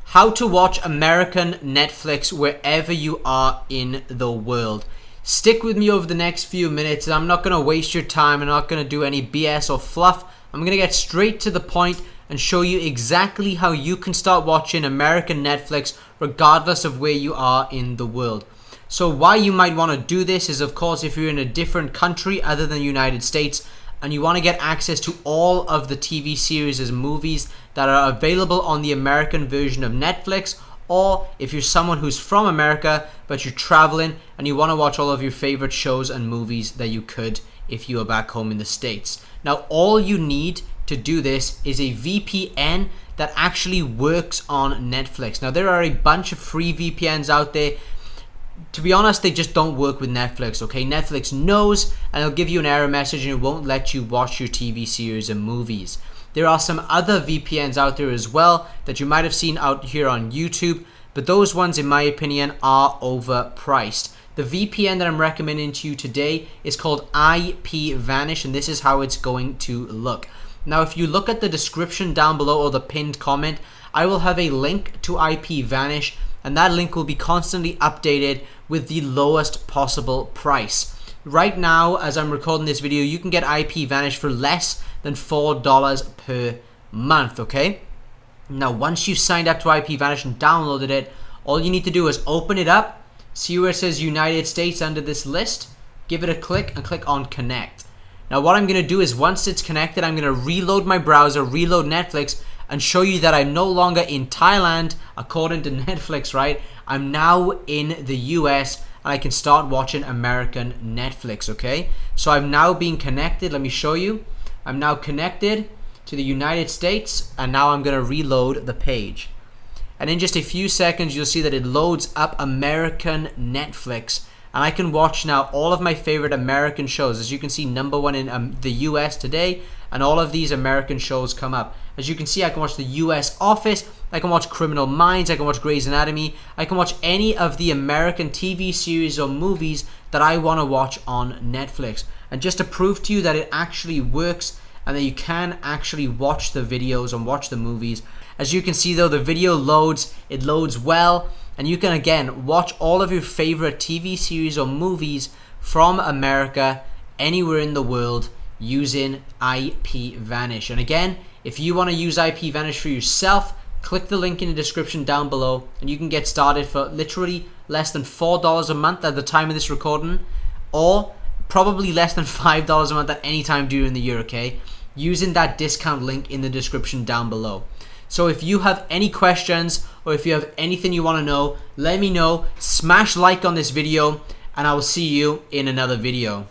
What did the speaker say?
how to watch American Netflix wherever you are in the world. Stick with me over the next few minutes. I'm not going to waste your time. I'm not going to do any BS or fluff. I'm going to get straight to the point and show you exactly how you can start watching American Netflix regardless of where you are in the world. So why you might want to do this is, of course, if you're in a different country other than the United States and you want to get access to all of the TV series and movies that are available on the American version of Netflix, or if you're someone who's from America but you're traveling and you want to watch all of your favorite shows and movies that you could if you are back home in the States. Now, all you need to do this is a VPN that actually works on Netflix. Now, there are a bunch of free VPNs out there. To be honest, they just don't work with Netflix, okay? Netflix knows, and it'll give you an error message and it won't let you watch your TV series and movies. There are some other VPNs out there as well that you might have seen out here on YouTube, but those ones, in my opinion, are overpriced. The VPN that I'm recommending to you today is called IPVanish, and this is how it's going to look. Now, if you look at the description down below or the pinned comment, I will have a link to IPVanish, and that link will be constantly updated with the lowest possible price. Right now, as I'm recording this video, you can get IPVanish for less than $4 per month, okay? Now, once you've signed up to IPVanish and downloaded it, all you need to do is open it up, see where it says United States under this list, give it a click, and click on Connect. Now, what I'm going to do is once it's connected, I'm going to reload my browser, reload Netflix, and show you that I'm no longer in Thailand, according to Netflix, right? I'm now in the US, and I can start watching American Netflix, okay? So I'm now being connected. Let me show you. I'm now connected to the United States, and now I'm going to reload the page. And in just a few seconds, you'll see that it loads up American Netflix, and I can watch now all of my favorite American shows. As you can see, #1 in the US today, and all of these American shows come up. As you can see, I can watch the US Office, I can watch Criminal Minds, I can watch Grey's Anatomy, I can watch any of the American TV series or movies that I want to watch on Netflix. And just to prove to you that it actually works and that you can actually watch the videos and watch the movies, as you can see though, the video loads, it loads well, and you can again watch all of your favorite TV series or movies from America anywhere in the world using IPVanish. And again, if you want to use IPVanish for yourself, click the link in the description down below and you can get started for literally less than $4 a month at the time of this recording, or probably less than $5 a month at any time during the year, okay? Using that discount link in the description down below. So if you have any questions or if you have anything you want to know, let me know. Smash like on this video and I will see you in another video.